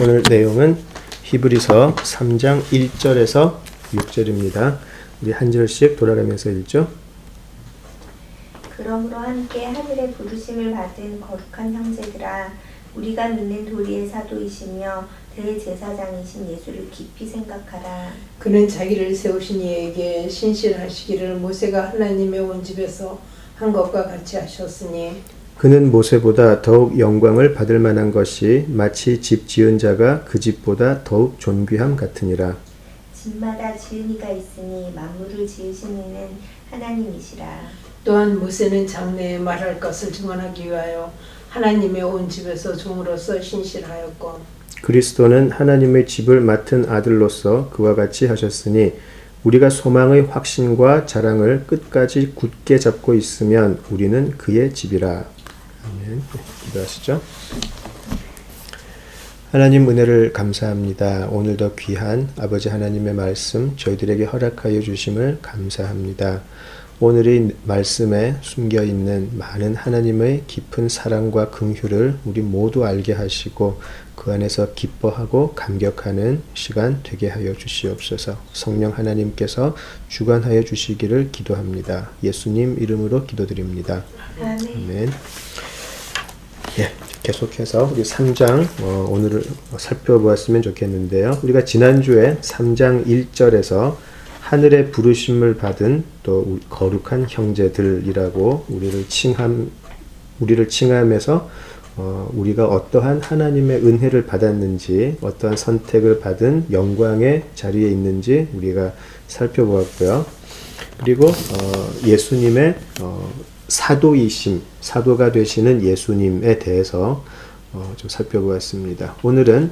오늘 내용은 히브리서 3장 1절에서 6절입니다. 우리 한 절씩 돌아가면서 읽죠. 그러므로 함께 하늘의 부르심을 받은 거룩한 형제들아, 우리가 믿는 도리의 사도이시며 대제사장이신 예수를 깊이 생각하라. 그는 자기를 세우신 이에게 신실하시기를 모세가 하나님의 온 집에서 한 것과 같이 하셨으니 그는 모세보다 더욱 영광을 받을 만한 것이 마치 집 지은 자가 그 집보다 더욱 존귀함 같으니라. 집마다 지은 이가 있으니 만물을 지으신 이는 하나님이시라. 또한 모세는 장래에 말할 것을 증언하기 위하여 하나님의 온 집에서 종으로서 신실하였고 그리스도는 하나님의 집을 맡은 아들로서 그와 같이 하셨으니 우리가 소망의 확신과 자랑을 끝까지 굳게 잡고 있으면 우리는 그의 집이라. 아멘. 기도하시죠. 하나님 은혜를 감사합니다. 오늘도 귀한 아버지 하나님의 말씀 저희들에게 허락하여 주심을 감사합니다. 오늘의 말씀에 숨겨있는 많은 하나님의 깊은 사랑과 긍휼을 우리 모두 알게 하시고 그 안에서 기뻐하고 감격하는 시간 되게 하여 주시옵소서. 성령 하나님께서 주관하여 주시기를 기도합니다. 예수님 이름으로 기도드립니다. 아멘. 예, 계속해서 우리 3장 오늘을 살펴보았으면 좋겠는데요. 우리가 지난주에 3장 1절에서 하늘의 부르심을 받은 또 거룩한 형제들이라고 우리를 칭함해서 우리가 어떠한 하나님의 은혜를 받았는지, 어떠한 선택을 받은 영광의 자리에 있는지 우리가 살펴보았고요. 그리고 예수님의 사도이심, 사도가 되시는 예수님에 대해서 좀 살펴보았습니다. 오늘은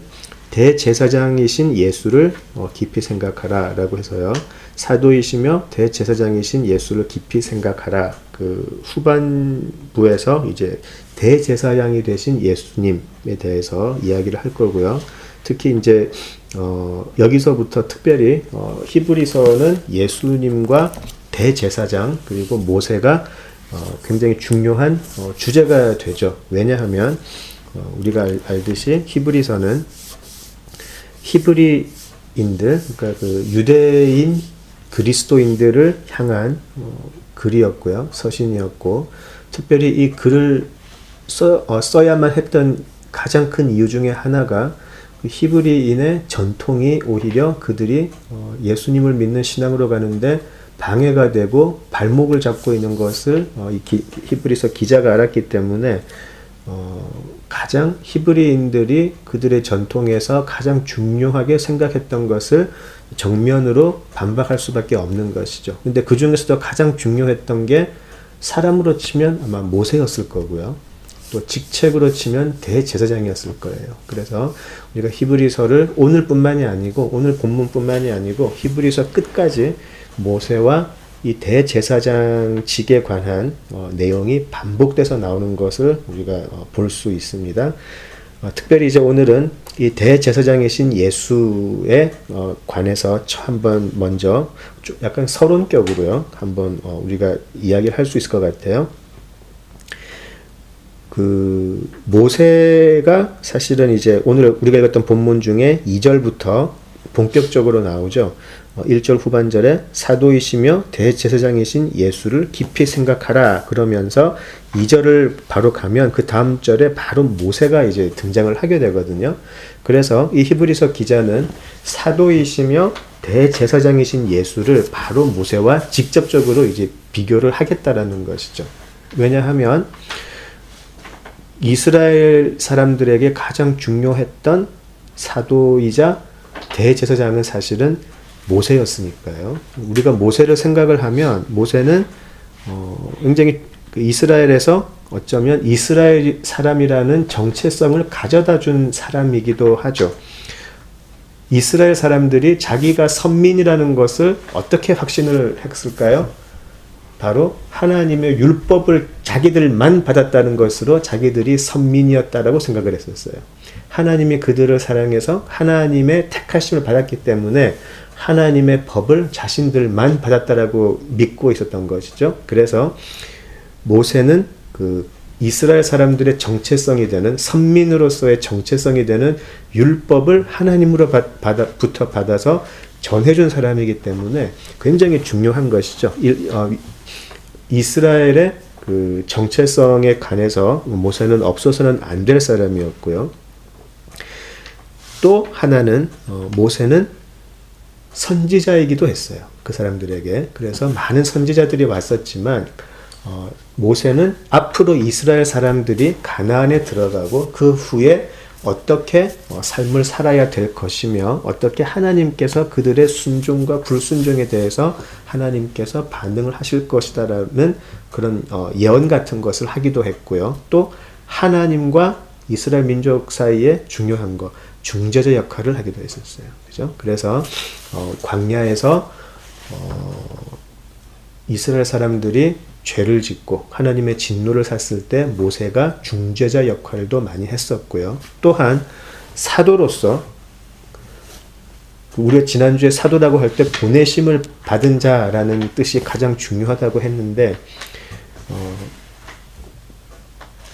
대제사장이신 예수를 깊이 생각하라 라고 해서요. 사도이시며 대제사장이신 예수를 깊이 생각하라. 그 후반부에서 이제 대제사장이 되신 예수님에 대해서 이야기를 할 거고요. 특히 이제 여기서부터 특별히 히브리서는 예수님과 대제사장 그리고 모세가 굉장히 중요한 주제가 되죠. 왜냐하면 우리가 알듯이 히브리서는 히브리인들, 그러니까 그 유대인 그리스도인들을 향한 글이었고요. 서신이었고, 특별히 이 글을 써야만 했던 가장 큰 이유 중에 하나가 그 히브리인의 전통이 오히려 그들이 예수님을 믿는 신앙으로 가는데 방해가 되고 발목을 잡고 있는 것을 이 히브리서 기자가 알았기 때문에 가장 히브리인들이 그들의 전통에서 가장 중요하게 생각했던 것을 정면으로 반박할 수밖에 없는 것이죠. 근데 그 중에서도 가장 중요했던 게 사람으로 치면 아마 모세였을 거고요. 또 직책으로 치면 대제사장이었을 거예요. 그래서 우리가 히브리서를 오늘뿐만이 아니고 오늘 본문뿐만이 아니고 히브리서 끝까지 모세와 이 대제사장직에 관한 내용이 반복돼서 나오는 것을 우리가 볼 수 있습니다. 특별히 이제 오늘은 이 대제사장이신 예수에 관해서 한번 먼저 약간 서론격으로요. 한번 우리가 이야기를 할 수 있을 것 같아요. 그 모세가 사실은 이제 오늘 우리가 읽었던 본문 중에 2절부터 본격적으로 나오죠. 1절 후반절에 사도이시며 대제사장이신 예수를 깊이 생각하라 그러면서 2절을 바로 가면 그 다음 절에 바로 모세가 이제 등장을 하게 되거든요. 그래서 이 히브리서 기자는 사도이시며 대제사장이신 예수를 바로 모세와 직접적으로 이제 비교를 하겠다라는 것이죠. 왜냐하면 이스라엘 사람들에게 가장 중요했던 사도이자 대제사장은 사실은 모세였으니까요. 우리가 모세를 생각을 하면 모세는 굉장히 이스라엘에서 어쩌면 이스라엘 사람이라는 정체성을 가져다 준 사람이기도 하죠. 이스라엘 사람들이 자기가 선민이라는 것을 어떻게 확신을 했을까요? 바로 하나님의 율법을 자기들만 받았다는 것으로 자기들이 선민이었다라고 생각을 했었어요. 하나님이 그들을 사랑해서 하나님의 택하심을 받았기 때문에 하나님의 법을 자신들만 받았다라고 믿고 있었던 것이죠. 그래서 모세는 그 이스라엘 사람들의 정체성이 되는 선민으로서의 정체성이 되는 율법을 하나님으로부터 받아서 전해준 사람이기 때문에 굉장히 중요한 것이죠. 이스라엘의 그 정체성에 관해서 모세는 없어서는 안 될 사람이었고요. 또 하나는 모세는 선지자이기도 했어요. 그 사람들에게. 그래서 많은 선지자들이 왔었지만 모세는 앞으로 이스라엘 사람들이 가나안에 들어가고 그 후에 어떻게 삶을 살아야 될 것이며 어떻게 하나님께서 그들의 순종과 불순종에 대해서 하나님께서 반응을 하실 것이다라는 그런 예언 같은 것을 하기도 했고요. 또 하나님과 이스라엘 민족 사이에 중요한 것, 중재자 역할을 하기도 했었어요. 그죠? 그래서 광야에서 이스라엘 사람들이 죄를 짓고 하나님의 진노를 샀을 때 모세가 중재자 역할도 많이 했었고요. 또한 사도로서 우리가 지난주에 사도라고 할 때 보내심을 받은 자라는 뜻이 가장 중요하다고 했는데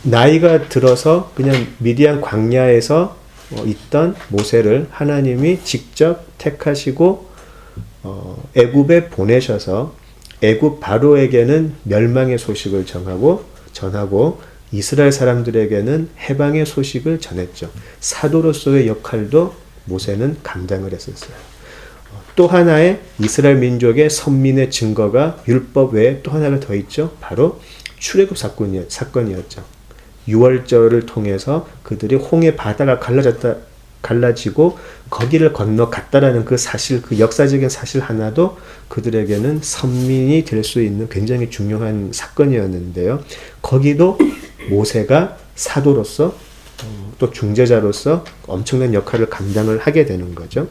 나이가 들어서 그냥 미디안 광야에서 있던 모세를 하나님이 직접 택하시고 애굽에 보내셔서 애굽 바로에게는 멸망의 소식을 전하고 이스라엘 사람들에게는 해방의 소식을 전했죠. 사도로서의 역할도 모세는 감당을 했었어요. 또 하나의 이스라엘 민족의 선민의 증거가 율법 외에 또 하나가 더 있죠. 바로 출애굽 사건이었죠. 유월절을 통해서 그들이 홍해 바다가 갈라지고 거기를 건너갔다라는 그 사실, 그 역사적인 사실 하나도 그들에게는 선민이 될 수 있는 굉장히 중요한 사건이었는데요. 거기도 모세가 사도로서 또 중재자로서 엄청난 역할을 감당을 하게 되는 거죠.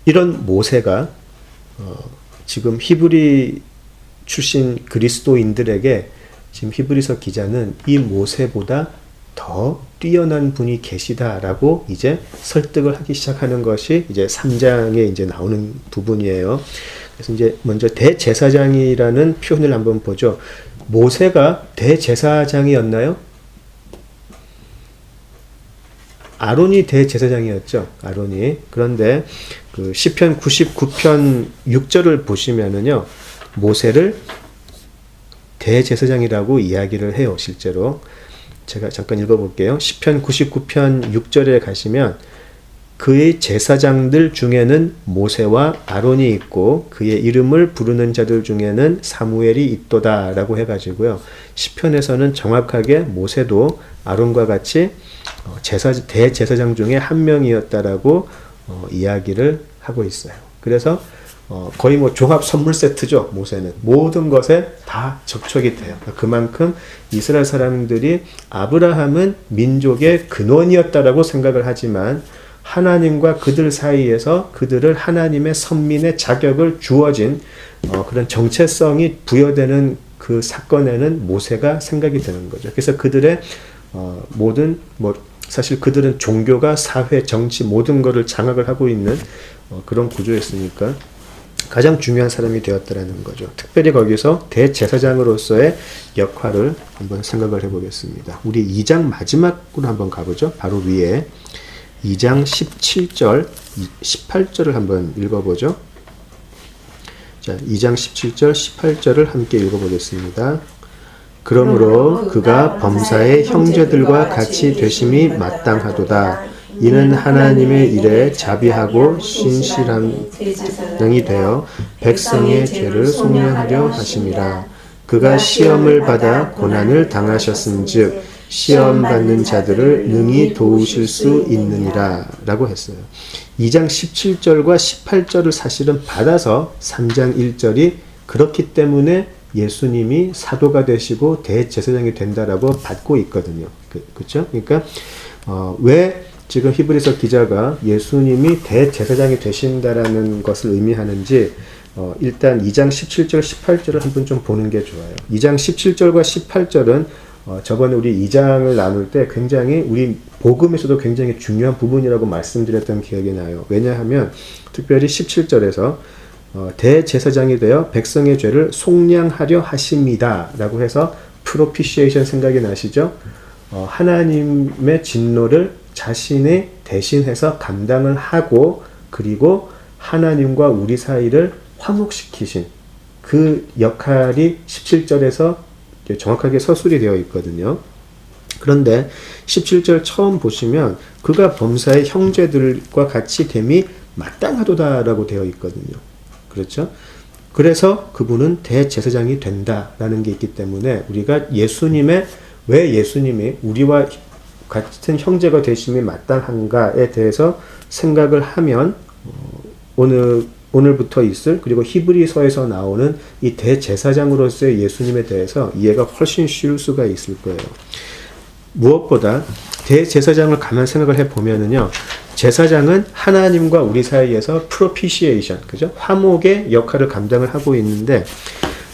이런 모세가 지금 히브리 출신 그리스도인들에게 지금 히브리서 기자는 이 모세보다 더 뛰어난 분이 계시다라고 이제 설득을 하기 시작하는 것이 이제 3장에 이제 나오는 부분이에요. 그래서 이제 먼저 대제사장이라는 표현을 한번 보죠. 모세가 대제사장이었나요? 아론이 대제사장이었죠. 아론이. 그런데 그 시편 99편 6절을 보시면은요. 모세를 대제사장이라고 이야기를 해요. 실제로. 제가 잠깐 읽어볼게요. 시편 99편 6절에 가시면 그의 제사장들 중에는 모세와 아론이 있고 그의 이름을 부르는 자들 중에는 사무엘이 있도다 라고 해가지고요. 시편에서는 정확하게 모세도 아론과 같이 대제사장 중에 한 명이었다라고 이야기를 하고 있어요. 그래서 거의 뭐 종합 선물 세트죠. 모세는 모든 것에 다 접촉이 돼요. 그만큼 이스라엘 사람들이 아브라함은 민족의 근원이었다라고 생각을 하지만 하나님과 그들 사이에서 그들을 하나님의 선민의 자격을 주어진 그런 정체성이 부여되는 그 사건에는 모세가 생각이 되는 거죠. 그래서 그들의 모든 사실 그들은 종교가 사회, 정치 모든 것을 장악을 하고 있는 그런 구조였으니까 가장 중요한 사람이 되었다라는 거죠. 특별히 거기서 대제사장으로서의 역할을 한번 생각을 해보겠습니다. 우리 2장 마지막으로 한번 가보죠. 바로 위에 2장 17절, 18절을 한번 읽어보죠. 자, 2장 17절, 18절을 함께 읽어보겠습니다. 그러므로 그가 범사의 형제들과 같이 되심이 마땅하도다. 이는 하나님의 일에 자비하고 신실한 영이 되어 백성의 죄를 속량하려 하심이라. 그가 시험을 받아 고난을 당하셨은즉 시험 받는 자들을 능히 도우실 수 있느니라 라고 했어요. 2장 17절과 18절을 사실은 받아서 3장 1절이 그렇기 때문에 예수님이 사도가 되시고 대제사장이 된다라고 받고 있거든요. 그렇죠? 그러니까 왜 지금 히브리서 기자가 예수님이 대제사장이 되신다라는 것을 의미하는지 일단 2장 17절 18절을 한번 좀 보는 게 좋아요. 2장 17절과 18절은 저번에 우리 2장을 나눌 때 굉장히 우리 복음에서도 굉장히 중요한 부분이라고 말씀드렸던 기억이 나요. 왜냐하면 특별히 17절에서 대제사장이 되어 백성의 죄를 속량하려 하십니다. 라고 해서 프로피시에이션 생각이 나시죠? 하나님의 진노를 자신이 대신해서 감당을 하고 그리고 하나님과 우리 사이를 화목시키신 그 역할이 17절에서 정확하게 서술이 되어 있거든요. 그런데 17절 처음 보시면 그가 범사의 형제들과 같이 됨이 마땅하도다라고 되어 있거든요. 그렇죠? 그래서 그분은 대제사장이 된다라는 게 있기 때문에 우리가 왜 예수님이 우리와 같은 형제가 되심이 마땅한가에 대해서 생각을 하면 오늘부터 있을 그리고 히브리서에서 나오는 이 대제사장으로서의 예수님에 대해서 이해가 훨씬 쉬울 수가 있을 거예요. 무엇보다 대제사장을 가만 생각을 해보면은요, 제사장은 하나님과 우리 사이에서 프로피시에이션, 그죠? 화목의 역할을 감당을 하고 있는데,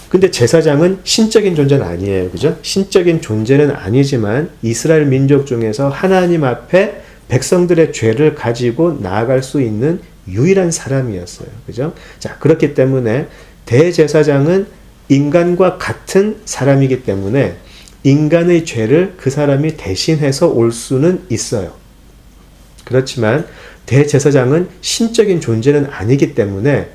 근데 제사장은 신적인 존재는 아니에요, 그죠? 신적인 존재는 아니지만 이스라엘 민족 중에서 하나님 앞에 백성들의 죄를 가지고 나아갈 수 있는 유일한 사람이었어요, 그죠? 자, 그렇기 때문에 대제사장은 인간과 같은 사람이기 때문에 인간의 죄를 그 사람이 대신해서 올 수는 있어요. 그렇지만 대제사장은 신적인 존재는 아니기 때문에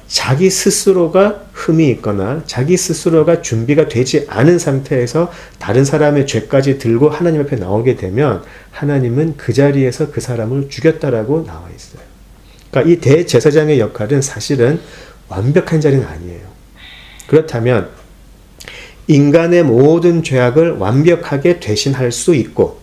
자기 스스로가 흠이 있거나 자기 스스로가 준비가 되지 않은 상태에서 다른 사람의 죄까지 들고 하나님 앞에 나오게 되면 하나님은 그 자리에서 그 사람을 죽였다라고 나와 있어요. 그러니까 이 대제사장의 역할은 사실은 완벽한 자리는 아니에요. 그렇다면 인간의 모든 죄악을 완벽하게 대신할 수 있고,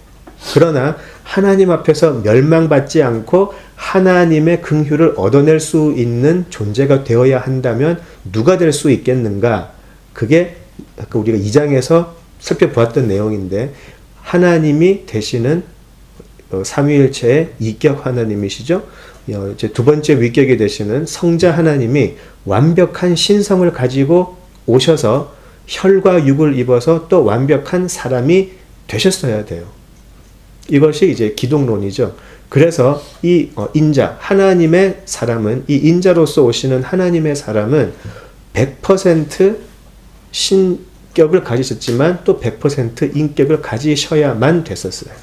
그러나 하나님 앞에서 멸망받지 않고 하나님의 긍휼을 얻어낼 수 있는 존재가 되어야 한다면 누가 될 수 있겠는가? 그게 아까 우리가 2장에서 살펴보았던 내용인데, 하나님이 되시는 삼위일체의 이격 하나님이시죠. 이제 두 번째 위격이 되시는 성자 하나님이 완벽한 신성을 가지고 오셔서 혈과 육을 입어서 또 완벽한 사람이 되셨어야 돼요. 이것이 이제 기독론이죠. 그래서 이 인자, 하나님의 사람은, 이 인자로서 오시는 하나님의 사람은 100% 신격을 가지셨지만 또 100% 인격을 가지셔야만 됐었어요.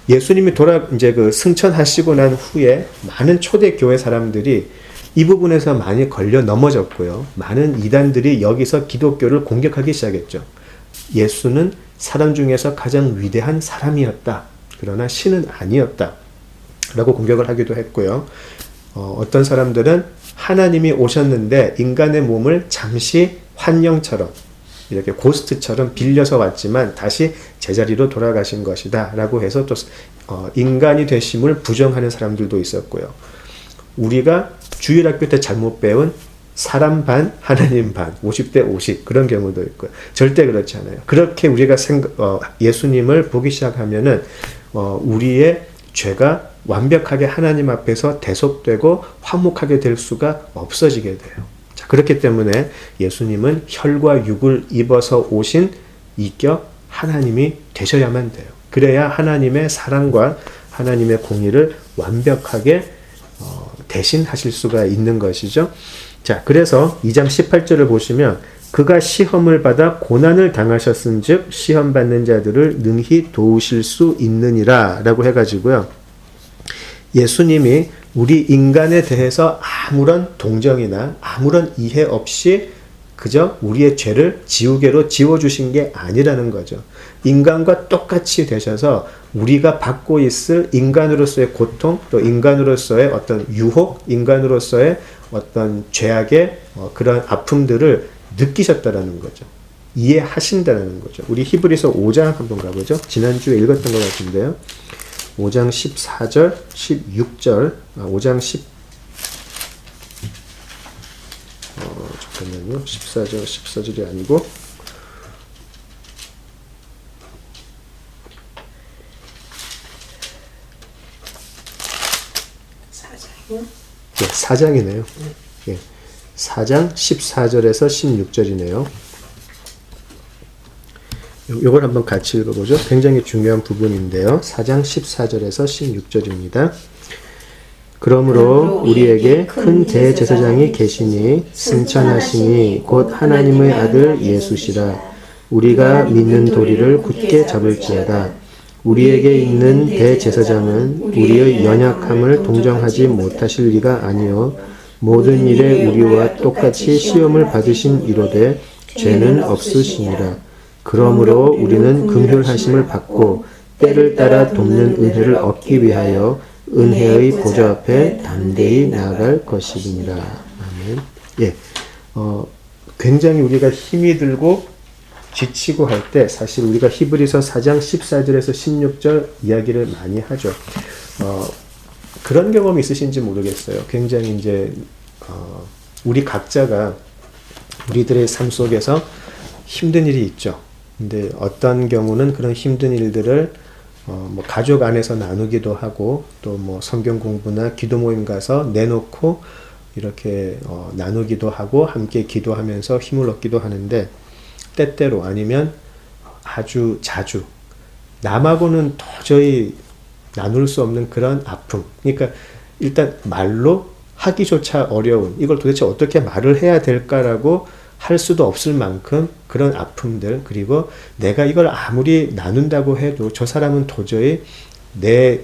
예수님이 이제 승천하시고 난 후에 많은 초대교회 사람들이 이 부분에서 많이 걸려 넘어졌고요. 많은 이단들이 여기서 기독교를 공격하기 시작했죠. 예수는 사람 중에서 가장 위대한 사람이었다. 그러나 신은 아니었다. 라고 공격을 하기도 했고요. 어떤 사람들은 하나님이 오셨는데 인간의 몸을 잠시 환영처럼 이렇게 고스트처럼 빌려서 왔지만 다시 제자리로 돌아가신 것이다 라고 해서 또 인간이 되심을 부정하는 사람들도 있었고요. 우리가 주일학교 때 잘못 배운 사람 반, 하나님 반, 50대 50 그런 경우도 있고요. 절대 그렇지 않아요. 그렇게 우리가 예수님을 보기 시작하면은 우리의 죄가 완벽하게 하나님 앞에서 대속되고 화목하게 될 수가 없어지게 돼요. 자, 그렇기 때문에 예수님은 혈과 육을 입어서 오신 이격 하나님이 되셔야만 돼요. 그래야 하나님의 사랑과 하나님의 공의를 완벽하게 대신하실 수가 있는 것이죠. 자, 그래서 2장 18절을 보시면 그가 시험을 받아 고난을 당하셨은즉 시험 받는 자들을 능히 도우실 수 있느니라 라고 해가지고요. 예수님이 우리 인간에 대해서 아무런 동정이나 아무런 이해 없이 그저 우리의 죄를 지우개로 지워주신 게 아니라는 거죠. 인간과 똑같이 되셔서 우리가 받고 있을 인간으로서의 고통, 또 인간으로서의 어떤 유혹, 인간으로서의 어떤 죄악의 그런 아픔들을 느끼셨다라는 거죠. 이해하신다는 거죠. 우리 히브리서 5장 한번 가보죠. 지난주에 읽었던 것 같은데요. 5장 14절, 16절, 5장 잠깐만요. 14절이 아니고 4장이요? 네, 4장이네요. 네, 4장 14절에서 16절이네요. 이걸 한번 같이 읽어보죠. 굉장히 중요한 부분인데요. 4장 14절에서 16절입니다. 그러므로 우리에게 큰 대제사장이 계시니 승천하시니 곧 하나님의 아들 예수시라. 우리가 믿는 도리를 굳게 잡을지어다. 우리에게 있는 대제사장은 우리의 연약함을 동정하지 못하실 리가 아니요 모든 일에 우리와 똑같이 시험을 받으신 이로되 죄는 없으시니라. 그러므로 우리는 긍휼하심을 받고 때를 따라 돕는 은혜를 얻기 위하여 은혜의 보좌 앞에 담대히 나아갈 것이니라. 아멘. 예, 굉장히 우리가 힘이 들고 지치고 할 때 사실 우리가 히브리서 4장 14절에서 16절 이야기를 많이 하죠. 그런 경험이 있으신지 모르겠어요. 굉장히 이제 우리 각자가 우리들의 삶 속에서 힘든 일이 있죠. 근데 어떤 경우는 그런 힘든 일들을 뭐 가족 안에서 나누기도 하고 또 뭐 성경 공부나 기도 모임 가서 내놓고 이렇게 나누기도 하고 함께 기도하면서 힘을 얻기도 하는데 때때로 아니면 아주 자주 남하고는 도저히 나눌 수 없는 그런 아픔. 그러니까 일단 말로 하기조차 어려운 이걸 도대체 어떻게 말을 해야 될까라고 할 수도 없을 만큼 그런 아픔들 그리고 내가 이걸 아무리 나눈다고 해도 저 사람은 도저히 내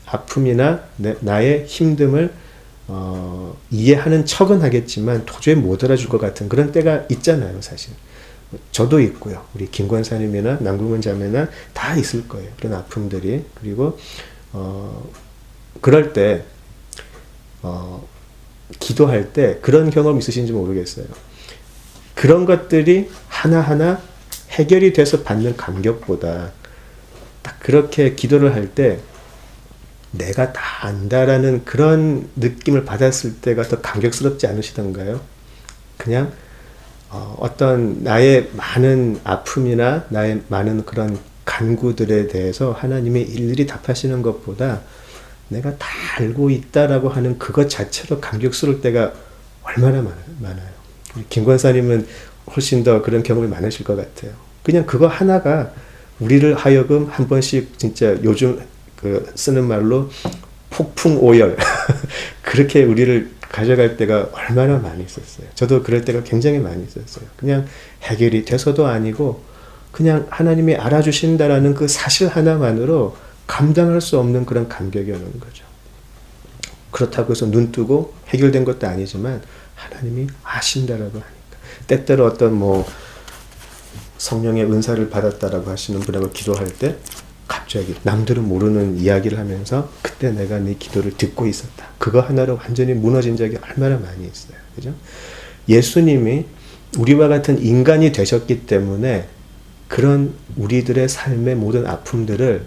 아픔이나 나의 힘듦을 이해하는 척은 하겠지만 도저히 못 알아줄 것 같은 그런 때가 있잖아요, 사실. 저도 있고요. 우리 김 권사님이나 남궁은 자매나 다 있을 거예요. 그런 아픔들이. 그리고 그럴 때 기도할 때 그런 경험 있으신지 모르겠어요. 그런 것들이 하나하나 해결이 돼서 받는 감격보다 딱 그렇게 기도를 할 때 내가 다 안다라는 그런 느낌을 받았을 때가 더 감격스럽지 않으시던가요? 그냥 어떤 나의 많은 아픔이나 나의 많은 그런 간구들에 대해서 하나님이 일일이 답하시는 것보다 내가 다 알고 있다라고 하는 그것 자체로 감격스러울 때가 얼마나 많아요. 김 권사님은 훨씬 더 그런 경험이 많으실 것 같아요. 그냥 그거 하나가 우리를 하여금 한 번씩 진짜 요즘 쓰는 말로 폭풍 오열 그렇게 우리를 가져갈 때가 얼마나 많이 있었어요. 저도 그럴 때가 굉장히 많이 있었어요. 그냥 해결이 돼서도 아니고 그냥 하나님이 알아주신다라는 그 사실 하나만으로 감당할 수 없는 그런 감격이 오는 거죠. 그렇다고 해서 눈 뜨고 해결된 것도 아니지만 하나님이 아신다라고 하니까 때때로 어떤 뭐 성령의 은사를 받았다라고 하시는 분하고 기도할 때 갑자기 남들은 모르는 이야기를 하면서 그때 내가 네 기도를 듣고 있었다. 그거 하나로 완전히 무너진 적이 얼마나 많이 있어요. 그죠? 예수님이 우리와 같은 인간이 되셨기 때문에 그런 우리들의 삶의 모든 아픔들을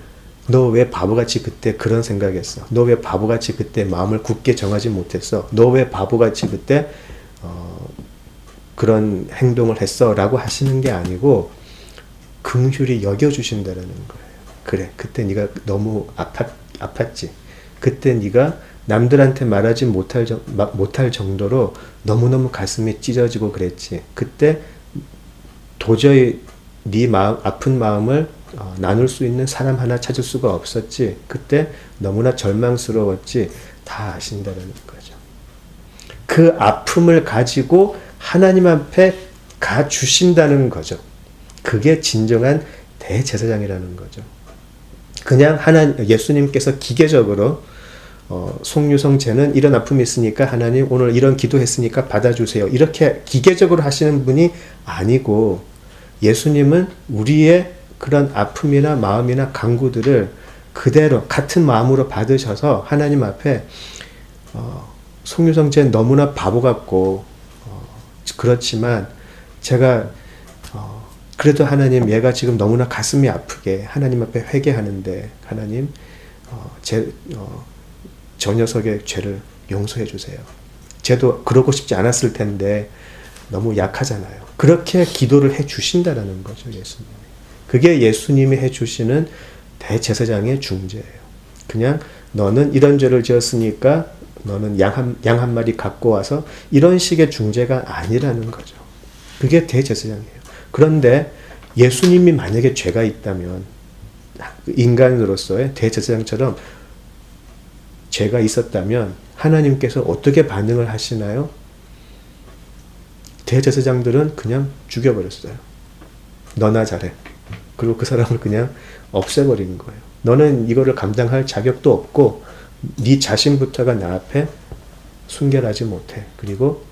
너 왜 바보같이 그때 그런 생각했어? 너 왜 바보같이 그때 마음을 굳게 정하지 못했어? 너 왜 바보같이 그때 그런 행동을 했어? 라고 하시는 게 아니고 긍휼히 여겨주신다는 거예요. 그래, 그때 네가 너무 아팠지. 그때 네가 남들한테 말하지 못할 정도로 너무너무 가슴이 찢어지고 그랬지. 그때 도저히 네 마음, 아픈 마음을 나눌 수 있는 사람 하나 찾을 수가 없었지. 그때 너무나 절망스러웠지. 다 아신다는 거죠. 그 아픔을 가지고 하나님 앞에 가주신다는 거죠. 그게 진정한 대제사장이라는 거죠. 그냥 예수님께서 기계적으로 속류성제는 이런 아픔이 있으니까 하나님 오늘 이런 기도했으니까 받아주세요. 이렇게 기계적으로 하시는 분이 아니고 예수님은 우리의 그런 아픔이나 마음이나 간구들을 그대로 같은 마음으로 받으셔서 하나님 앞에 속류성제는 너무나 바보 같고 그렇지만 제가 그래도 하나님 얘가 지금 너무나 가슴이 아프게 하나님 앞에 회개하는데 하나님 저 녀석의 죄를 용서해 주세요. 쟤도 그러고 싶지 않았을 텐데 너무 약하잖아요. 그렇게 기도를 해 주신다라는 거죠. 예수님이. 그게 예수님이 해 주시는 대제사장의 중재예요. 그냥 너는 이런 죄를 지었으니까 너는 양 한 마리 갖고 와서 이런 식의 중재가 아니라는 거죠. 그게 대제사장이에요. 그런데 예수님이 만약에 죄가 있다면 인간으로서의 대제사장처럼 죄가 있었다면 하나님께서 어떻게 반응을 하시나요? 대제사장들은 그냥 죽여버렸어요. 너나 잘해. 그리고 그 사람을 그냥 없애버리는 거예요. 너는 이거를 감당할 자격도 없고 네 자신부터가 나 앞에 순결하지 못해. 그리고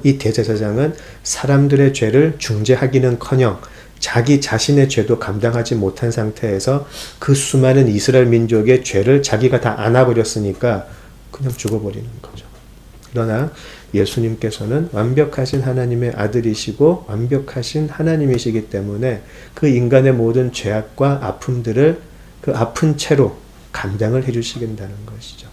이 대제사장은 사람들의 죄를 중재하기는커녕 자기 자신의 죄도 감당하지 못한 상태에서 그 수많은 이스라엘 민족의 죄를 자기가 다 안아버렸으니까 그냥 죽어버리는 거죠. 그러나 예수님께서는 완벽하신 하나님의 아들이시고 완벽하신 하나님이시기 때문에 그 인간의 모든 죄악과 아픔들을 그 아픈 채로 감당을 해주시겠다는 것이죠.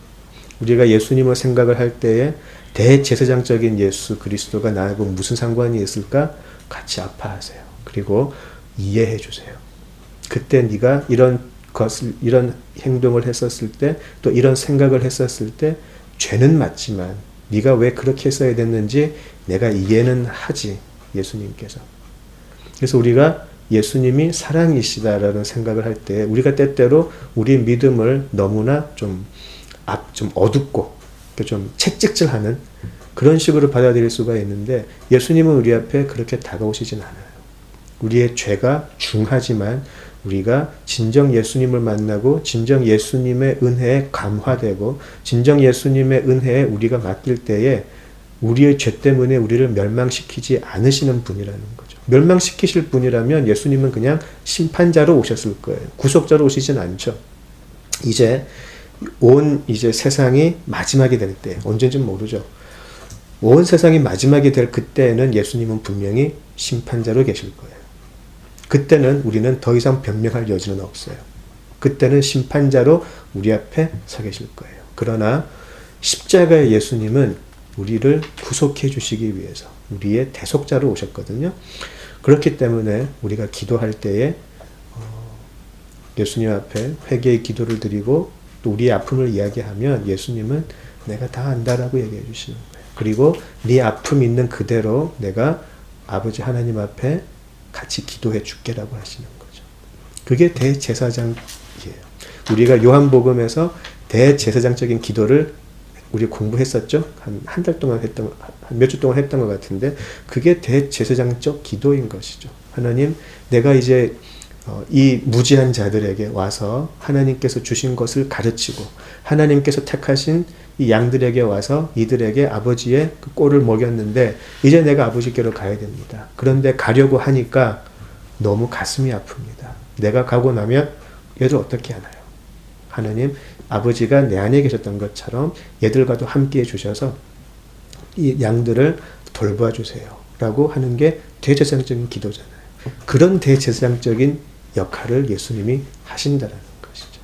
우리가 예수님을 생각을 할 때에 대제사장적인 예수 그리스도가 나하고 무슨 상관이 있을까? 같이 아파하세요. 그리고 이해해 주세요. 그때 네가 이런 행동을 했었을 때, 또 이런 생각을 했었을 때 죄는 맞지만 네가 왜 그렇게 했어야 됐는지 내가 이해는 하지. 예수님께서. 그래서 우리가 예수님이 사랑이시다라는 생각을 할 때 우리가 때때로 우리 믿음을 너무나 좀 어둡고 좀 채찍질하는 그런 식으로 받아들일 수가 있는데 예수님은 우리 앞에 그렇게 다가오시진 않아요. 우리의 죄가 중하지만 우리가 진정 예수님을 만나고 진정 예수님의 은혜에 감화되고 진정 예수님의 은혜에 우리가 맡길 때에 우리의 죄 때문에 우리를 멸망시키지 않으시는 분이라는 거죠. 멸망시키실 분이라면 예수님은 그냥 심판자로 오셨을 거예요. 구속자로 오시진 않죠. 이제 세상이 마지막이 될 때, 언제인지 모르죠. 온 세상이 마지막이 될 그때에는 예수님은 분명히 심판자로 계실 거예요. 그때는 우리는 더 이상 변명할 여지는 없어요. 그때는 심판자로 우리 앞에 서 계실 거예요. 그러나 십자가의 예수님은 우리를 구속해 주시기 위해서 우리의 대속자로 오셨거든요. 그렇기 때문에 우리가 기도할 때에 예수님 앞에 회개의 기도를 드리고 또 우리의 아픔을 이야기하면 예수님은 내가 다 안다라고 얘기해 주시는 거예요. 그리고 네 아픔 있는 그대로 내가 아버지 하나님 앞에 같이 기도해 줄게라고 하시는 거죠. 그게 대제사장이에요. 우리가 요한복음에서 대제사장적인 기도를 우리 공부했었죠? 한 달 동안 몇 주 동안 했던 것 같은데 그게 대제사장적 기도인 것이죠. 하나님, 내가 이제 이 무지한 자들에게 와서 하나님께서 주신 것을 가르치고 하나님께서 택하신 이 양들에게 와서 이들에게 아버지의 그 꼴을 먹였는데 이제 내가 아버지께로 가야 됩니다. 그런데 가려고 하니까 너무 가슴이 아픕니다. 내가 가고 나면 얘들 어떻게 하나요? 하나님, 아버지가 내 안에 계셨던 것처럼 얘들과도 함께 해주셔서 이 양들을 돌봐 주세요. 라고 하는 게 대제사장적인 기도잖아요. 그런 대제사장적인 역할을 예수님이 하신다는 것이죠.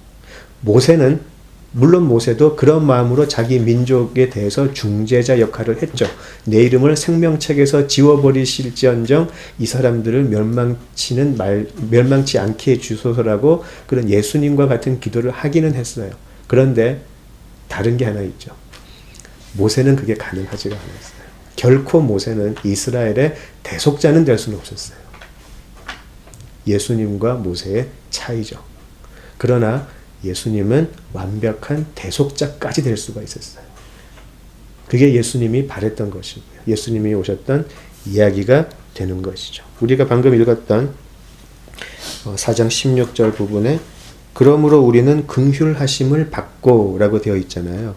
물론 모세도 그런 마음으로 자기 민족에 대해서 중재자 역할을 했죠. 내 이름을 생명책에서 지워버리실지언정 이 사람들을 멸망치 않게 해주소서라고 그런 예수님과 같은 기도를 하기는 했어요. 그런데 다른 게 하나 있죠. 모세는 그게 가능하지가 않았어요. 결코 모세는 이스라엘의 대속자는 될 수는 없었어요. 예수님과 모세의 차이죠. 그러나 예수님은 완벽한 대속자까지 될 수가 있었어요. 그게 예수님이 바랬던 것이고요. 예수님이 오셨던 이야기가 되는 것이죠. 우리가 방금 읽었던 4장 16절 부분에 그러므로 우리는 긍휼하심을 받고 라고 되어 있잖아요.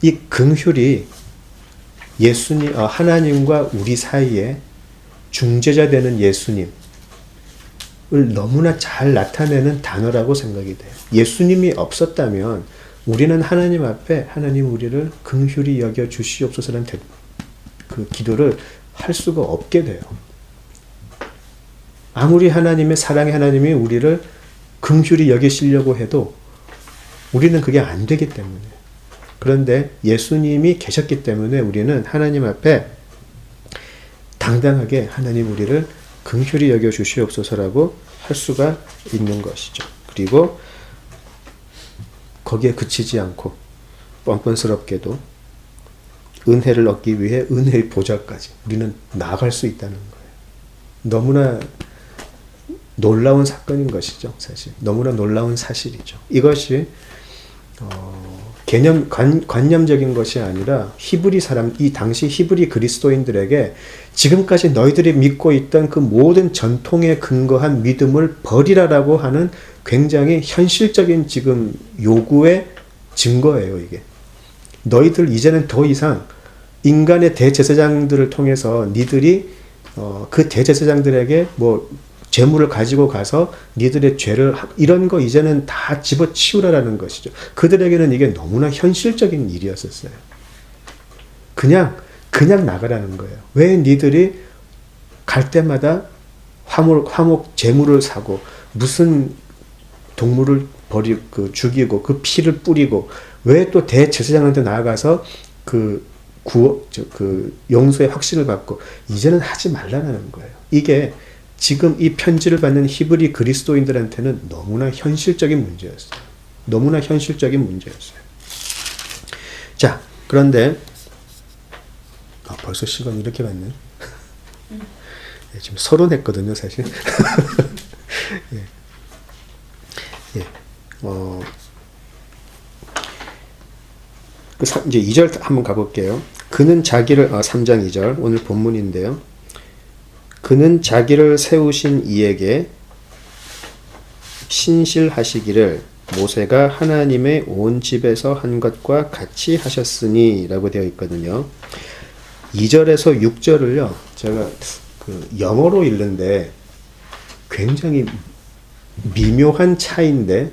이 긍휼이 하나님과 우리 사이에 중재자 되는 예수님을 너무나 잘 나타내는 단어라고 생각이 돼요. 예수님이 없었다면 우리는 하나님 앞에 하나님 우리를 긍휼히 여겨 주시옵소서라는 그 기도를 할 수가 없게 돼요. 아무리 하나님의 사랑의 하나님이 우리를 긍휼히 여기시려고 해도 우리는 그게 안 되기 때문에. 그런데 예수님이 계셨기 때문에 우리는 하나님 앞에 당당하게 하나님 우리를 긍휼히 여겨 주시옵소서라고 할 수가 있는 것이죠. 그리고 거기에 그치지 않고 뻔뻔스럽게도 은혜를 얻기 위해 은혜의 보좌까지 우리는 나아갈 수 있다는 거예요. 너무나 놀라운 사건인 것이죠. 사실 너무나 놀라운 사실이죠. 이것이 관념적인 것이 아니라 히브리 사람, 이 당시 히브리 그리스도인들에게 지금까지 너희들이 믿고 있던 그 모든 전통에 근거한 믿음을 버리라라고 하는 굉장히 현실적인 지금 요구의 증거예요, 이게. 너희들 이제는 더 이상 인간의 대제사장들을 통해서 니들이 그 대제사장들에게 뭐 재물을 가지고 가서 니들의 죄를 이런 거 이제는 다 집어치우라라는 것이죠. 그들에게는 이게 너무나 현실적인 일이었었어요. 그냥 나가라는 거예요. 왜 니들이 갈 때마다 화목 재물을 사고 무슨 동물을 죽이고 그 피를 뿌리고 왜 또 대제사장한테 나아가서 그 용서의 확신을 받고 이제는 하지 말라는 거예요. 이게 지금 이 편지를 받는 히브리 그리스도인들한테는 너무나 현실적인 문제였어요. 너무나 현실적인 문제였어요. 자, 그런데 벌써 시간이 이렇게 갔네. 네, 지금 서론했거든요, 사실. 예. 예. 이제 2절 한번 가볼게요. 그는 자기를 3장 2절 오늘 본문인데요. 그는 자기를 세우신 이에게 신실하시기를 모세가 하나님의 온 집에서 한 것과 같이 하셨으니 라고 되어 있거든요. 2절에서 6절을요. 제가 영어로 읽는데 굉장히 미묘한 차이인데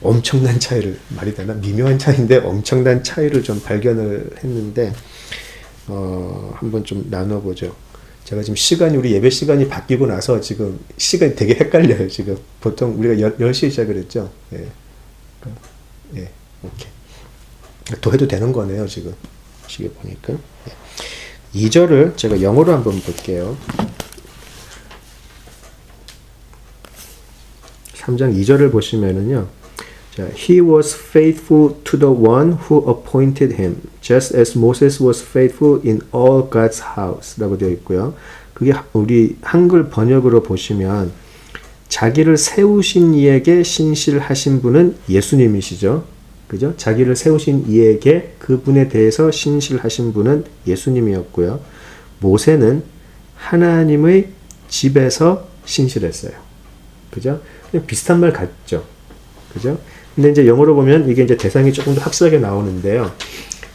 엄청난 차이를 말이 되나? 미묘한 차이인데 엄청난 차이를 좀 발견을 했는데 한번 좀 나눠보죠. 제가 지금 우리 예배 시간이 바뀌고 나서 지금 시간이 되게 헷갈려요. 지금 보통 우리가 10시에 시작을 했죠. 예. 예, 오케이. 더 해도 되는 거네요, 지금. 시계 보니까. 예. 2절을 제가 영어로 한번 볼게요. 3장 2절을 보시면은요. 자, He was faithful to the one who appointed him, just as Moses was faithful in all God's house. 라고 되어 있고요. 그게 우리 한글 번역으로 보시면 자기를 세우신 이에게 신실하신 분은 예수님이시죠. 그죠? 자기를 세우신 이에게 그분에 대해서 신실하신 분은 예수님이었고요. 모세는 하나님의 집에서 신실했어요. 그죠? 그냥 비슷한 말 같죠. 그죠? 근데 이제 영어로 보면 이게 이제 대상이 조금 더 확실하게 나오는데요.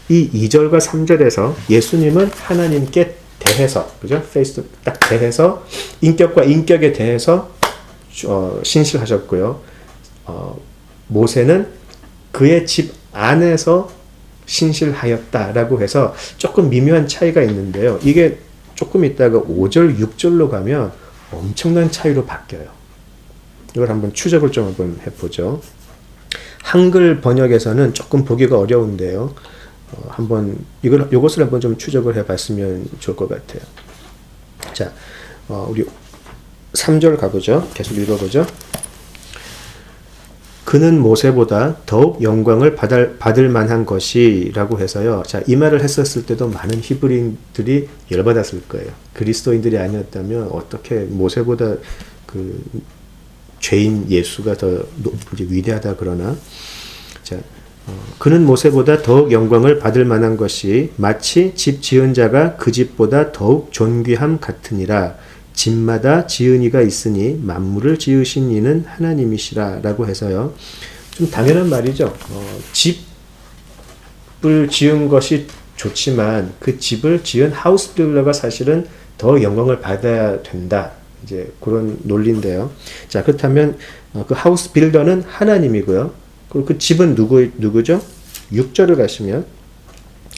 이 2절과 3절에서 예수님은 하나님께 대해서, 그죠? 페이스 딱 대해서 인격과 인격에 대해서 신실하셨고요. 모세는 그의 집 안에서 신실하였다라고 해서 조금 미묘한 차이가 있는데요. 이게 조금 있다가 5절, 6절로 가면 엄청난 차이로 바뀌어요. 이걸 한번 추적을 좀 한번 해보죠. 한글 번역에서는 조금 보기가 어려운데요. 한번 이것을 한번 좀 추적을 해봤으면 좋을 것 같아요. 자, 우리 3절 가보죠. 계속 읽어보죠. 그는 모세보다 더욱 영광을 받을 만한 것이라고 해서요. 자, 이 말을 했었을 때도 많은 히브리인들이 열받았을 거예요. 그리스도인들이 아니었다면 어떻게 모세보다 그 죄인 예수가 더 위대하다 그러나, 자, 그는 모세보다 더욱 영광을 받을 만한 것이 마치 집 지은 자가 그 집보다 더욱 존귀함 같으니라. 집마다 지은 이가 있으니 만물을 지으신 이는 하나님이시라 라고 해서요. 좀 당연한 말이죠. 집을 지은 것이 좋지만 그 집을 지은 하우스 빌더가 사실은 더 영광을 받아야 된다. 이제 그런 논리인데요. 자, 그렇다면 그 하우스 빌더는 하나님이고요. 그리고 그 집은 누구죠? 6절을 가시면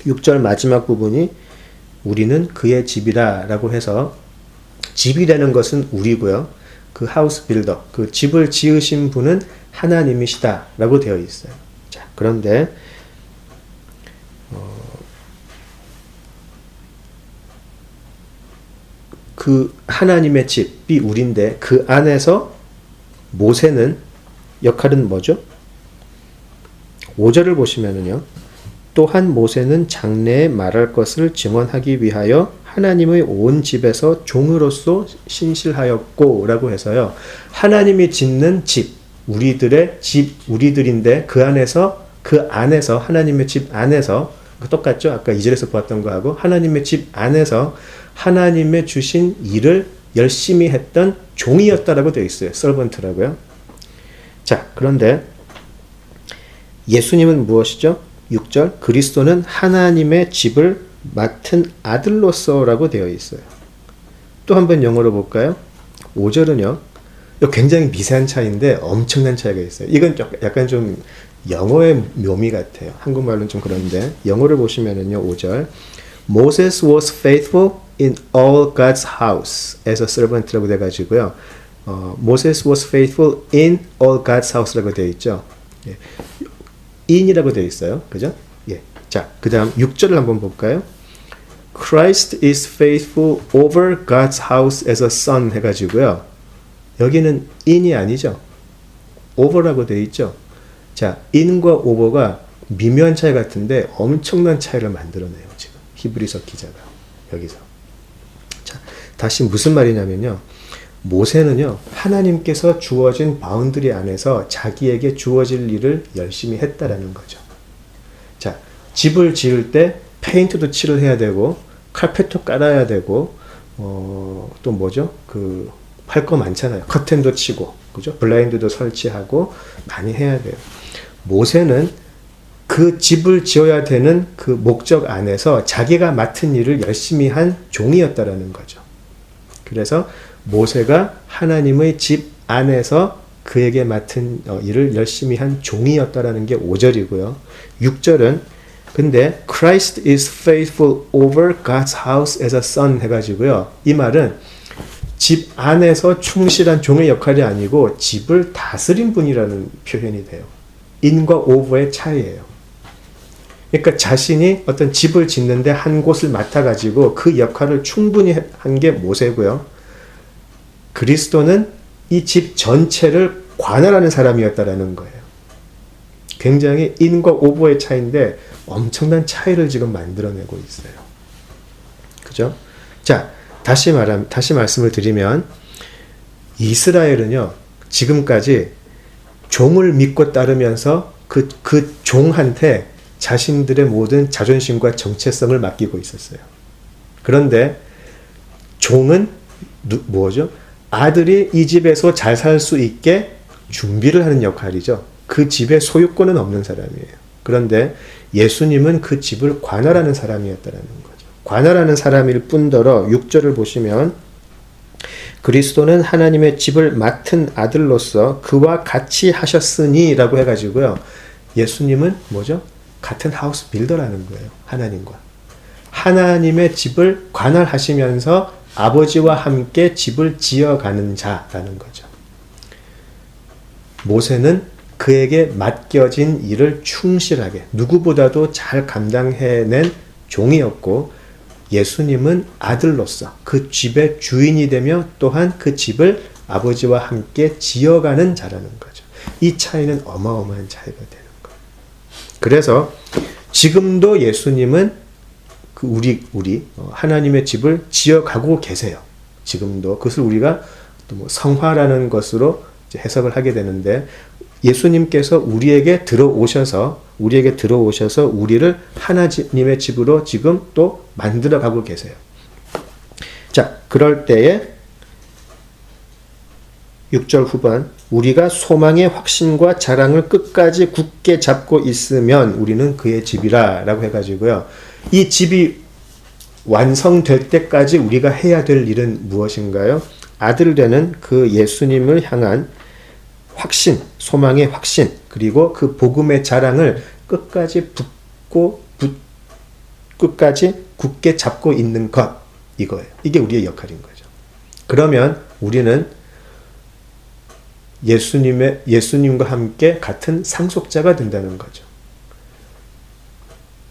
6절 마지막 부분이 우리는 그의 집이라 라고 해서 집이라는 것은 우리고요. 그 하우스 빌더, 그 집을 지으신 분은 하나님이시다 라고 되어 있어요. 자, 그런데 그 하나님의 집이 우리인데 그 안에서 모세는 역할은 뭐죠? 5절을 보시면은요. 또한 모세는 장래에 말할 것을 증언하기 위하여 하나님의 온 집에서 종으로서 신실하였고 라고 해서요. 하나님이 짓는 집, 우리들의 집, 우리들인데 그 안에서 그 안에서 하나님의 집 안에서 똑같죠? 아까 2절에서 보았던 거하고 하나님의 집 안에서 하나님의 주신 일을 열심히 했던 종이었다라고 되어 있어요. 서번트라고요. 자, 그런데 예수님은 무엇이죠? 6절 그리스도는 하나님의 집을 맡은 아들로서라고 되어 있어요. 또 한번 영어로 볼까요? 5절은요. 굉장히 미세한 차이인데 엄청난 차이가 있어요. 이건 약간 좀 영어의 묘미 같아요. 한국말로는 좀 그런데 영어를 보시면은요. 5절 Moses was faithful in all God's house as a servant라고 돼가지고요. Moses was faithful in all God's house라고 되어 있죠. 예. in이라고 되어 있어요. 그죠? 예. 자, 그 다음 6절을 한번 볼까요? Christ is faithful over God's house as a son 해가지고요. 여기는 in이 아니죠. over라고 되어 있죠. 자, in과 over가 미묘한 차이 같은데 엄청난 차이를 만들어내요. 지금 히브리서 기자가 여기서. 자, 다시 무슨 말이냐면요. 모세는요. 하나님께서 주어진 바운드리 안에서 자기에게 주어질 일을 열심히 했다라는 거죠. 자, 집을 지을 때 페인트도 칠을 해야 되고 카펫도 깔아야 되고 또 뭐죠? 할 거 많잖아요. 커튼도 치고, 그죠? 블라인드도 설치하고 많이 해야 돼요. 모세는 그 집을 지어야 되는 그 목적 안에서 자기가 맡은 일을 열심히 한 종이었다라는 거죠. 그래서 모세가 하나님의 집 안에서 그에게 맡은 일을 열심히 한 종이었다라는 게 5절이고요. 6절은 근데 Christ is faithful over God's house as a son 해가지고요. 이 말은 집 안에서 충실한 종의 역할이 아니고 집을 다스린 분이라는 표현이 돼요. in과 over의 차이예요. 그러니까 자신이 어떤 집을 짓는데 한 곳을 맡아가지고 그 역할을 충분히 한 게 모세고요. 그리스도는 이 집 전체를 관할하는 사람이었다라는 거예요. 굉장히 in과 over의 차이인데 엄청난 차이를 지금 만들어내고 있어요. 그죠? 자, 다시 말씀을 드리면 이스라엘은요. 지금까지 종을 믿고 따르면서 그 종한테 자신들의 모든 자존심과 정체성을 맡기고 있었어요. 그런데 종은 뭐죠? 아들이 이 집에서 잘 살 수 있게 준비를 하는 역할이죠. 그 집에 소유권은 없는 사람이에요. 그런데 예수님은 그 집을 관할하는 사람이었다는 거죠. 관할하는 사람일 뿐더러 6절을 보시면 그리스도는 하나님의 집을 맡은 아들로서 그와 같이 하셨으니 라고 해가지고요. 예수님은 뭐죠? 같은 하우스 빌더라는 거예요. 하나님과. 하나님의 집을 관할하시면서 아버지와 함께 집을 지어가는 자라는 거죠. 모세는 그에게 맡겨진 일을 충실하게 누구보다도 잘 감당해낸 종이었고 예수님은 아들로서 그 집의 주인이 되며 또한 그 집을 아버지와 함께 지어가는 자라는 거죠. 이 차이는 어마어마한 차이가 되는 거예요. 그래서 지금도 예수님은 우리 하나님의 집을 지어가고 계세요. 지금도 그것을 우리가 또 뭐 성화라는 것으로 이제 해석을 하게 되는데 예수님께서 우리에게 들어오셔서 우리를 하나님의 집으로 지금 또 만들어가고 계세요. 자, 그럴 때에 6절 후반 우리가 소망의 확신과 자랑을 끝까지 굳게 잡고 있으면 우리는 그의 집이라 라고 해가지고요. 이 집이 완성될 때까지 우리가 해야 될 일은 무엇인가요? 아들 되는 그 예수님을 향한 확신, 소망의 확신, 그리고 그 복음의 자랑을 끝까지 끝까지 굳게 잡고 있는 것, 이거예요. 이게 우리의 역할인 거죠. 그러면 우리는 예수님과 함께 같은 상속자가 된다는 거죠.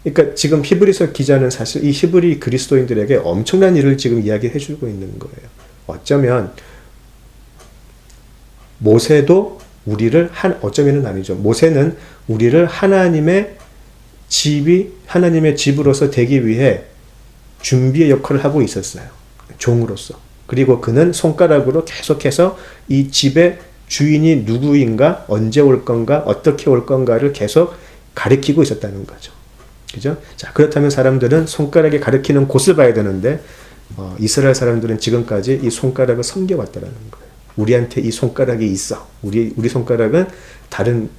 그러니까 지금 히브리서 기자는 사실 이 히브리 그리스도인들에게 엄청난 일을 지금 이야기해 주고 있는 거예요. 어쩌면 모세도 어쩌면은 아니죠. 모세는 우리를 하나님의 집으로서 되기 위해 준비의 역할을 하고 있었어요. 종으로서. 그리고 그는 손가락으로 계속해서 이 집의 주인이 누구인가, 언제 올 건가, 어떻게 올 건가를 계속 가리키고 있었다는 거죠. 그죠? 자, 그렇다면 사람들은 손가락이 가리키는 곳을 봐야 되는데 이스라엘 사람들은 지금까지 이 손가락을 섬겨왔다라는 거예요. 우리한테 이 손가락이 있어. 우리 손가락은 다른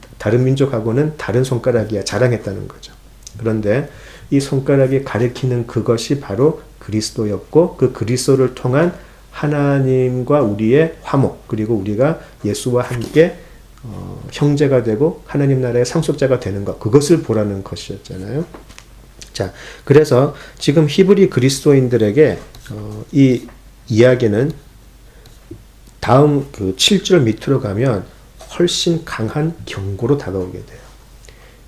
민족하고는 다른 손가락이야. 자랑했다는 거죠. 그런데 이 손가락이 가리키는 그것이 바로 그리스도였고 그 그리스도를 통한 하나님과 우리의 화목 그리고 우리가 예수와 함께 형제가 되고 하나님 나라의 상속자가 되는 것 그것을 보라는 것이었잖아요. 자, 그래서 지금 히브리 그리스도인들에게 이 이야기는 다음 그 7절 밑으로 가면 훨씬 강한 경고로 다가오게 돼요.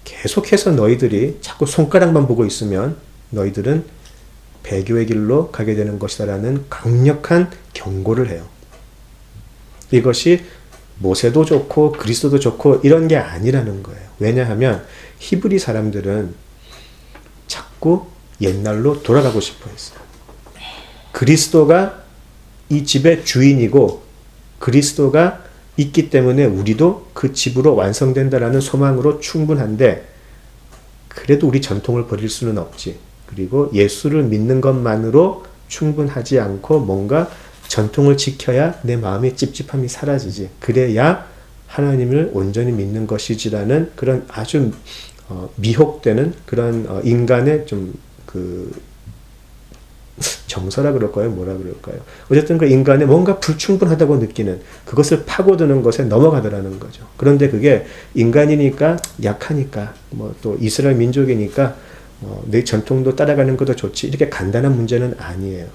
계속해서 너희들이 자꾸 손가락만 보고 있으면 너희들은 배교의 길로 가게 되는 것이다라는 강력한 경고를 해요. 이것이 모세도 좋고 그리스도도 좋고 이런 게 아니라는 거예요. 왜냐하면 히브리 사람들은 자꾸 옛날로 돌아가고 싶어 했어요. 그리스도가 이 집의 주인이고 그리스도가 있기 때문에 우리도 그 집으로 완성된다라는 소망으로 충분한데 그래도 우리 전통을 버릴 수는 없지. 그리고 예수를 믿는 것만으로 충분하지 않고 뭔가 전통을 지켜야 내 마음의 찝찝함이 사라지지. 그래야 하나님을 온전히 믿는 것이지라는 그런 아주 미혹되는 그런 인간의 좀 정서라 그럴까요? 뭐라 그럴까요? 어쨌든 그 인간의 뭔가 불충분하다고 느끼는 그것을 파고드는 것에 넘어가더라는 거죠. 그런데 그게 인간이니까 약하니까 뭐 또 이스라엘 민족이니까 내 전통도 따라가는 것도 좋지 이렇게 간단한 문제는 아니에요.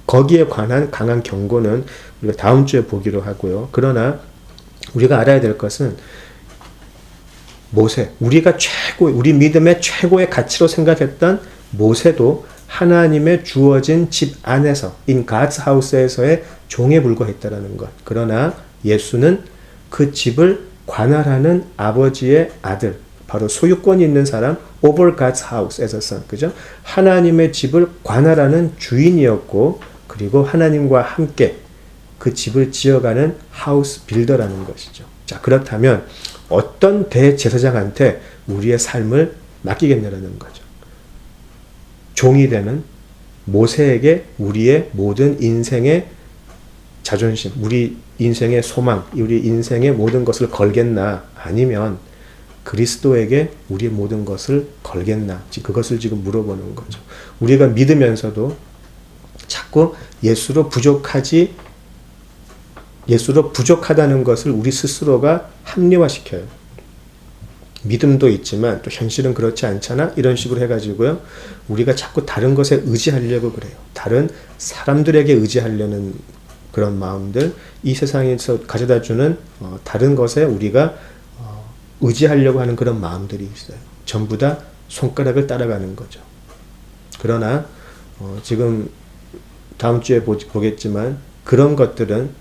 거기에 관한 강한 경고는 우리가 다음 주에 보기로 하고요. 그러나 우리가 알아야 될 것은 모세, 우리 믿음의 최고의 가치로 생각했던 모세도 하나님의 주어진 집 안에서 in God's house에서의 종에 불과했다라는 것. 그러나 예수는 그 집을 관할하는 아버지의 아들, 바로 소유권이 있는 사람, over God's house as a son. 그죠? 하나님의 집을 관할하는 주인이었고, 그리고 하나님과 함께 그 집을 지어가는 하우스 빌더라는 것이죠. 자, 그렇다면 어떤 대제사장한테 우리의 삶을 맡기겠냐라는 거죠. 종이 되는 모세에게 우리의 모든 인생의 자존심, 우리 인생의 소망, 우리 인생의 모든 것을 걸겠나? 아니면 그리스도에게 우리의 모든 것을 걸겠나? 그것을 지금 물어보는 거죠. 우리가 믿으면서도 자꾸 예수로 부족하다는 것을 우리 스스로가 합리화시켜요. 믿음도 있지만 또 현실은 그렇지 않잖아? 이런 식으로 해가지고요. 우리가 자꾸 다른 것에 의지하려고 그래요. 다른 사람들에게 의지하려는 그런 마음들, 이 세상에서 가져다주는 다른 것에 우리가 의지하려고 하는 그런 마음들이 있어요. 전부 다 손가락을 따라가는 거죠. 그러나 지금 다음 주에 보겠지만 그런 것들은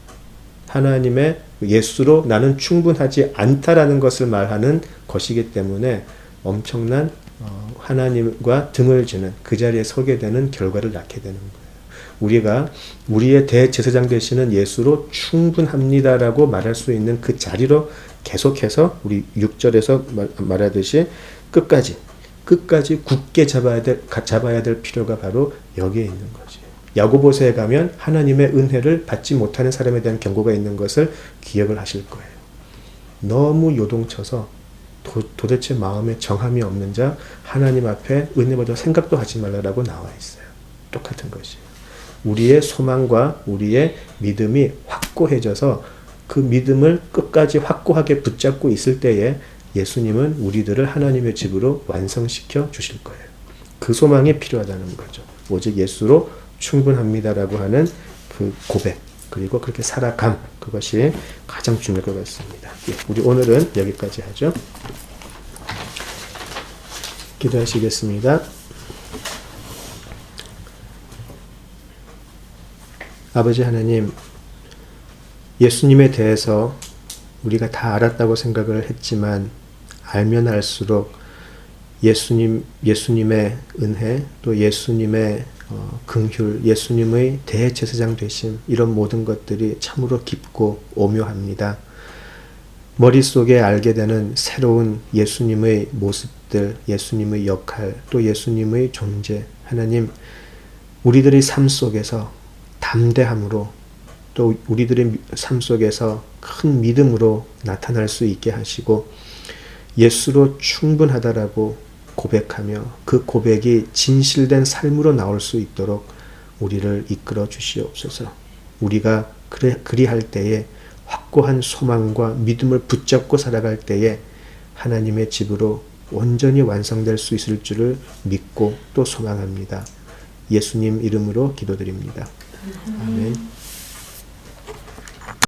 하나님의 예수로 나는 충분하지 않다라는 것을 말하는 것이기 때문에 엄청난 하나님과 등을 지는 그 자리에 서게 되는 결과를 낳게 되는 거예요. 우리가 우리의 대제사장 되시는 예수로 충분합니다라고 말할 수 있는 그 자리로 계속해서 우리 6절에서 말하듯이 끝까지 굳게 잡아야 될 필요가 바로 여기에 있는 거지. 야고보서에 가면 하나님의 은혜를 받지 못하는 사람에 대한 경고가 있는 것을 기억을 하실 거예요. 너무 요동쳐서 도대체 마음에 정함이 없는 자 하나님 앞에 은혜 받을 생각도 하지 말라라고 나와 있어요. 똑같은 것이에요. 우리의 소망과 우리의 믿음이 확고해져서 그 믿음을 끝까지 확고하게 붙잡고 있을 때에 예수님은 우리들을 하나님의 집으로 완성시켜 주실 거예요. 그 소망이 필요하다는 거죠. 오직 예수로 충분합니다라고 하는 그 고백, 그리고 그렇게 살아감, 그것이 가장 중요할 것 같습니다. 예, 우리 오늘은 여기까지 하죠. 기도하시겠습니다. 아버지 하나님, 예수님에 대해서 우리가 다 알았다고 생각을 했지만 알면 알수록 예수님의 은혜, 또 예수님의 긍휼, 예수님의 대제사장 되심, 이런 모든 것들이 참으로 깊고 오묘합니다. 머릿속에 알게 되는 새로운 예수님의 모습들, 예수님의 역할, 또 예수님의 존재. 하나님, 우리들의 삶 속에서 담대함으로 또 우리들의 삶 속에서 큰 믿음으로 나타날 수 있게 하시고 예수로 충분하다라고 고백하며 그 고백이 진실된 삶으로 나올 수 있도록 우리를 이끌어 주시옵소서. 우리가 그리할 때에 확고한 소망과 믿음을 붙잡고 살아갈 때에 하나님의 집으로 온전히 완성될 수 있을 줄을 믿고 또 소망합니다. 예수님 이름으로 기도드립니다. 아멘.